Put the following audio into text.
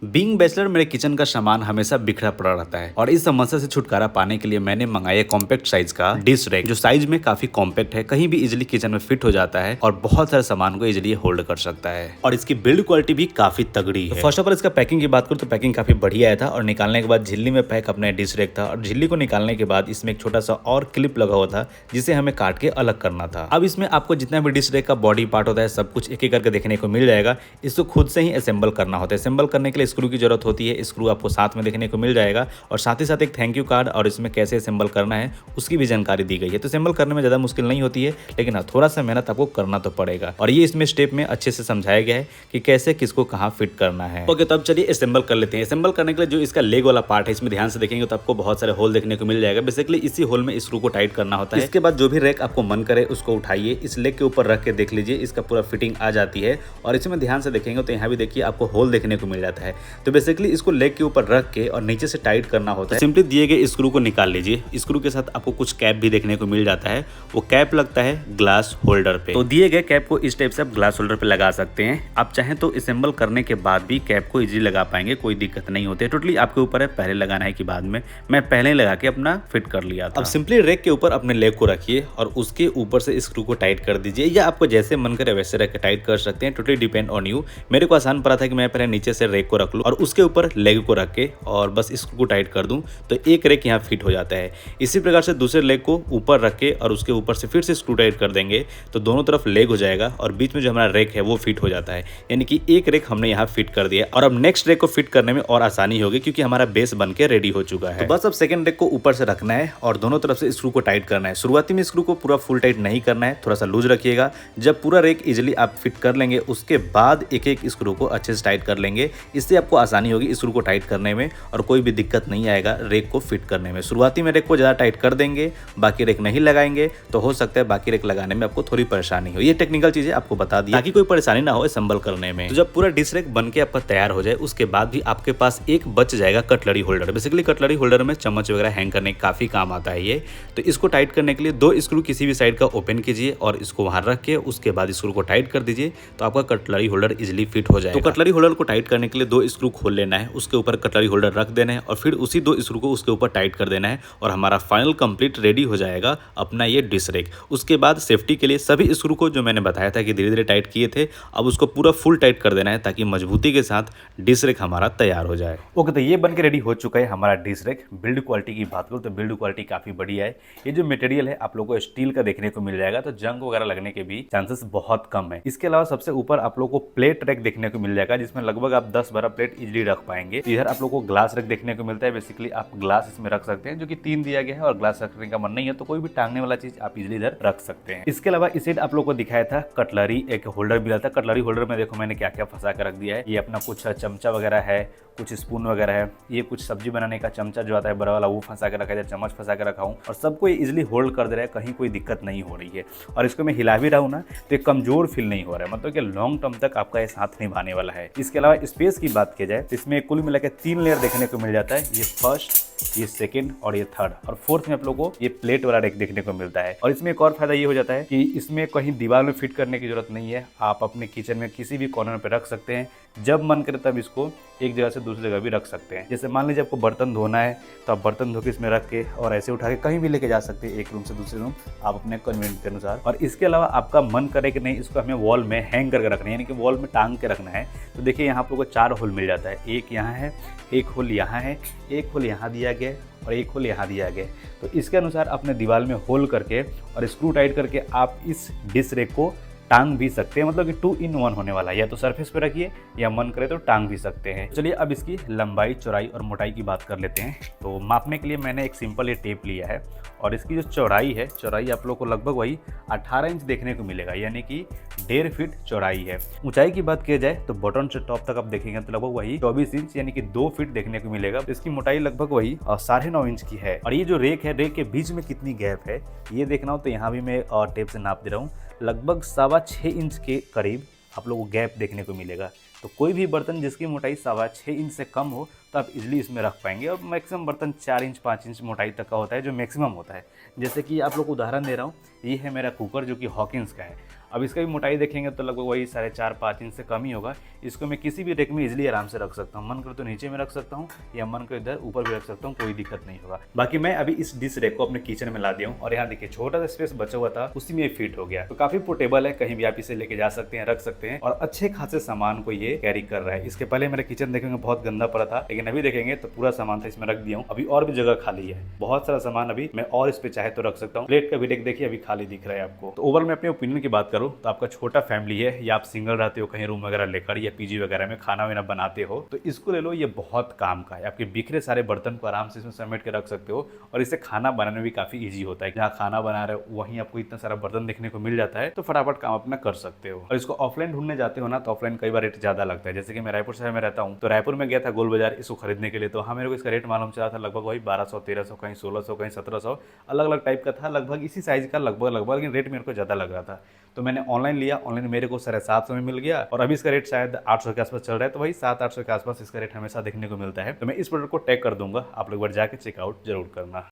Being bachelor मेरे kitchen का सामान हमेशा बिखरा पड़ा रहता है और इस समस्या से छुटकारा पाने के लिए मैंने मंगाया कॉम्पैक्ट साइज का डिश रैक जो साइज में काफी कॉम्पैक्ट है, कहीं भी इजीली किचन में फिट हो जाता है और बहुत सारे सामान को इजीली होल्ड कर सकता है और इसकी बिल्ड क्वालिटी भी काफी तगड़ी है। फर्स्ट ऑफ ऑल इसका पैकिंग की बात करूँ तो पैकिंग काफी बढ़िया आया था और निकालने के बाद झिल्ली में पैक अपना डिश रैक था और झिल्ली को निकालने के बाद इसमें एक छोटा सा और क्लिप लगा हुआ था जिसे हमें काट के अलग करना था। अब इसमें आपको जितना भी डिश रैक का बॉडी पार्ट होता है सब कुछ एक एक करके देखने को मिल जाएगा। इसको खुद से ही असेंबल करना होता है। असेंबल करने के लिए स्क्रू की जरूरत होती है। स्क्रू आपको साथ में देखने को मिल जाएगा और साथ ही साथ एक थैंक यू कार्ड और इसमें कैसे असेंबल करना है उसकी भी जानकारी दी गई है। तो असेंबल करने में ज्यादा मुश्किल नहीं होती है, लेकिन हाँ थोड़ा सा मेहनत आपको करना तो पड़ेगा और ये इसमें स्टेप में अच्छे से समझाया गया है कि कैसे किसको कहाँ फिट करना है। ओके, तो अब चलिए असेंबल कर लेते हैं। असेंबल करने के लिए जो इसका लेग वाला पार्ट है इसमें ध्यान से देखेंगे तो आपको बहुत सारे होल देखने को मिल जाएगा। बेसिकली इसी होल में स्क्रू को टाइट करना होता है। इसके बाद जो भी रैक आपको मन करे उसको उठाइए, इस लेग के ऊपर रख के देख लीजिए, इसका पूरा फिटिंग आ जाती है और इसमें ध्यान से देखेंगे तो यहाँ भी देखिए आपको होल देखने को मिल जाता है। तो बेसिकली इसको लेग के ऊपर रख के और नीचे से टाइट करना होता है। सिंपली दिए गए स्क्रू को निकाल लीजिए। स्क्रू के साथ आपको कुछ कैप भी देखने को मिल जाता है। वो कैप लगता है ग्लास होल्डर पे। तो दिए गए कैप को इस टाइप से आप ग्लास होल्डर पे लगा सकते हैं। आप चाहें तो असेंबल करने के बाद भी कैप को इजीली लगा पाएंगे, कोई दिक्कत नहीं होती है। टोटली आपके ऊपर है पहले लगाना है कि बाद में। मैं पहले ही लगा के अपना फिट कर लिया था। अब सिंपली रैक के ऊपर अपने लेग को रखिए और उसके ऊपर से स्क्रू को टाइट कर दीजिए या आपको जैसे मन करे वैसे रख के टाइट कर सकते हैं। Totally depend on you. मेरे को आसान पड़ा था कि मैं पहले नीचे से रैक को रख लूं और उसके ऊपर लेग को रख के और बस स्क्रू को टाइट कर दूं तो एक रैक यहाँ फिट हो जाता है। इसी प्रकार से दूसरे लेग को ऊपर रख के और उसके ऊपर से फिर से स्क्रू टाइट कर देंगे तो दोनों तरफ लेग हो जाएगा और बीच में जो हमारा रैक है वो फिट हो जाता है। यानी कि एक रैक हमने यहाँ फिट कर दिया और अब नेक्स्ट रैक को फिट करने में और आसानी होगी क्योंकि हमारा बेस बन के रेडी हो चुका है। तो बस अब सेकंड रैक को ऊपर से रखना है और दोनों तरफ से स्क्रू को टाइट करना है। शुरुआती में स्क्रू को पूरा फुल टाइट नहीं करना है, थोड़ा सा लूज रखिएगा। जब पूरा रैक इजिली आप फिट कर लेंगे उसके बाद एक एक स्क्रू को अच्छे से टाइट कर लेंगे। इससे आपको आसानी होगी स्क्रू को टाइट करने में और कोई भी दिक्कत नहीं आएगा रैक को फिट करने में। शुरुआती में रैक को ज़्यादा टाइट कर देंगे, बाकी रैक नहीं लगाएंगे तो हो सकता है बाकी रैक लगाने में आपको थोड़ी परेशानी हो। ये टेक्निकल चीज़ें आपको बता दी ताकि कोई परेशानी ना हो असेंबल करने में। तो जब पूरा डिश रैक बन के आपका तैयार हो जाए उसके बाद भी आपके पास एक बच जाएगा cutlery holder. Basically cutlery holder में चम्मच वगैरह हैंग करने काफ़ी काम आता है ये। तो इसको टाइट करने के लिए दो स्क्रू किसी भी साइड का ओपन कीजिए और इसको वहाँ रख के उसके बाद स्क्रू को टाइट कर दीजिए तो आपका कटलरी होल्डर इजिली फिट हो जाएगा। तो कटलरी होल्डर को टाइट करने के लिए दो स्क्रू खोल लेना है, उसके ऊपर कटलरी होल्डर रख देना है और फिर उसी दो स्क्रू को उसके ऊपर टाइट कर देना है और हमारा फाइनल कंप्लीट रेडी हो जाएगा अपना ये डिश रैक। उसके बाद सेफ्टी के लिए सभी स्क्रू को जो मैंने बताया था कि धीरे धीरे टाइट किए थे अब उसको पूरा फुल टाइट कर देना है ताकि मजबूती के साथ डिश रैक हमारा तैयार हो जाए। ओके, तो ये बन के रेडी हो चुका है हमारा डिश रैक। बिल्ड क्वालिटी की बात करूँ तो बिल्ड क्वालिटी काफी बढ़िया है। ये जो मटेरियल है आप लोगों को स्टील का देखने को मिल जाएगा तो जंग वगैरह लगने के भी चांसेस बहुत कम है। इसके अलावा सबसे ऊपर आप लोगों को प्लेट रैक देखने को मिल जाएगा जिसमें लगभग आप 10-12 प्लेट इजीली रख पाएंगे। इधर आप लोगों को ग्लास रैक देखने को मिलता है। बेसिकली आप ग्लास इसमें रख सकते हैं जो कि 3 दिया गया है और ग्लास रखने का मन नहीं है तो कोई भी टांगने वाला चीज आप इजीली इधर रख सकते हैं। इसके अलावा इस साइड आप लोगों को दिखाया था कटलरी एक होल्डर मिला था। कटलरी होल्डर में देखो मैंने क्या क्या फंसा कर रख दिया है। ये अपना कुछ चमचा वगैरह है, कुछ स्पून वगैरह है, ये कुछ सब्जी बनाने का चमचा जो आता है बड़ा वाला वो फंसा कर रखा है, चम्मच फंसा कर रखा हूँ और सबको इजीली होल्ड कर दे रहा है, कहीं कोई दिक्कत नहीं हो रही है। और इसको मैं हिला भी रहा हूँ ना तो एक कमजोर फील नहीं हो रहा है, मतलब कि लॉन्ग टर्म तक आपका ये साथ निभाने वाला है। इसके अलावा स्पेस की बात की जाए तो इसमें कुल मिलाकर 3 लेयर देखने को मिल जाता है। ये फर्स्ट, ये सेकंड और ये थर्ड और फोर्थ में आप लोगों को ये प्लेट वाला रैक देखने को मिलता है। और इसमें एक और फायदा ये हो जाता है कि इसमें कहीं दीवार में फिट करने की जरूरत नहीं है। आप अपने किचन में किसी भी कॉर्नर पे रख सकते हैं, जब मन करे तब इसको एक जगह से दूसरी जगह भी रख सकते हैं। जैसे मान लीजिए आपको बर्तन धोना है तो आप बर्तन धो के इसमें रख के और ऐसे उठा के कहीं भी लेके जा सकते हैं, एक रूम से दूसरे रूम आप अपने कन्वीनियंट के अनुसार। और इसके अलावा आपका मन करे कि नहीं इसको हमें वॉल में हैंग करके रखना है, यानी कि वॉल में टांग के रखना है, तो देखिए यहाँ आप लोगों को 4 होल मिल जाता है। एक यहाँ है, एक होल यहाँ है, एक होल यहाँ दिया गया और एक होल यहाँ दिया गया। तो इसके अनुसार अपने दीवार में होल करके और स्क्रू टाइट करके आप इस डिश रैक को टांग भी सकते हैं, मतलब कि 2 in 1 होने वाला है। या तो सरफेस पे रखिए या मन करे तो टांग भी सकते हैं। चलिए अब इसकी लंबाई, चौड़ाई और मोटाई की बात कर लेते हैं। तो मापने के लिए मैंने एक सिंपल ये टेप लिया है और इसकी जो चौड़ाई है, चौड़ाई आप लोग को लगभग वही 18 इंच देखने को मिलेगा, यानी कि 1.5 फीट चौड़ाई है। ऊंचाई की बात की जाए तो बॉटम से टॉप तक आप देखेंगे तो लगभग वही 24 इंच यानी कि 2 फीट देखने को मिलेगा। इसकी मोटाई लगभग वही 9.5 इंच की है। और ये जो रेक है, रेक के बीच में कितनी गैप है ये देखना हो तो यहाँ भी मैं टेप से नाप दे रहा हूँ, लगभग 6.25 इंच के करीब आप लोगों को गैप देखने को मिलेगा। तो कोई भी बर्तन जिसकी मोटाई 6.25 इंच से कम हो तो आप इजीली इसमें रख पाएंगे। और मैक्सिमम बर्तन 4 इंच 5 इंच मोटाई तक का होता है जो मैक्सिमम होता है। जैसे कि आप लोग को उदाहरण दे रहा हूँ, ये है मेरा कुकर जो कि हॉकिंस का है। अब इसका भी मोटाई देखेंगे तो लगभग वही 4.5-5 इंच से कम ही होगा। इसको मैं किसी भी रेक में इजिली आराम से रख सकता हूँ, मन करे तो नीचे में रख सकता हूँ या मन को इधर ऊपर भी रख सकता हूँ, कोई दिक्कत नहीं होगा। बाकी मैं अभी इस डिश रेक को अपने किचन में ला दिया हूँ और यहाँ देखिए छोटा सा स्पेस बचा हुआ था, उसी में फिट हो गया। तो काफी पोर्टेबल है, कहीं भी आप इसे लेके जा सकते हैं, रख सकते हैं और अच्छे खासे सामान को ये कैरी कर रहा है। इसके पहले मेरा किचन देखेंगे बहुत गंदा पड़ा था, लेकिन अभी देखेंगे तो पूरा सामान था इसमें रख दिया हूँ। अभी और भी जगह खाली है, बहुत सारा सामान अभी मैं और इस पे चाहे तो रख सकता हूँ। प्लेट का भी रेक देखिए अभी खाली दिख रहा है आपको। तो ओवरऑल मैं अपने ओपिनियन की बात करूँ तो आपका छोटा फैमिली है या आप सिंगल रहते हो कहीं रूम वगैरह लेकर या पीजी वगैरह में खाना वाना बनाते हो तो इसको ले लो, ये बहुत काम का है। आपके बिखरे सारे बर्तन को आराम से इसमें समेट के रख सकते हो और इससे खाना बनाने में भी काफी ईजी होता है। जहाँ खाना बना रहे हो वहीं आपको इतना सारा बर्तन देखने को मिल जाता है, तो फटाफट काम अपना कर सकते हो। और इसको ऑफलाइन ढूंढने जाते हो ना तो ऑफलाइन कई बार रेट ज्यादा लगता है। जैसे कि मैं रायपुर शहर में रहता हूँ, तो रायपुर में गया था गोल बाजार इसको खरीदने के लिए, तो हाँ मेरे को इसका रेट मालूम चला था लगभग वही 1200-1300, कहीं 1600, कहीं 1700, अलग अलग टाइप का था, लगभग इसी साइज का लगभग, लेकिन रेट मेरे को ज्यादा लग रहा था। तो मैंने ऑनलाइन लिया, ऑनलाइन मेरे को 750 में मिल गया और अभी इसका रेट शायद 800 के आसपास चल रहा है। तो वही 700-800 के आसपास इसका रेट हमेशा देखने को मिलता है। तो मैं इस प्रोडक्ट को टैग कर दूंगा, आप लोग एक बार जाके चेकआउट जरूर करना।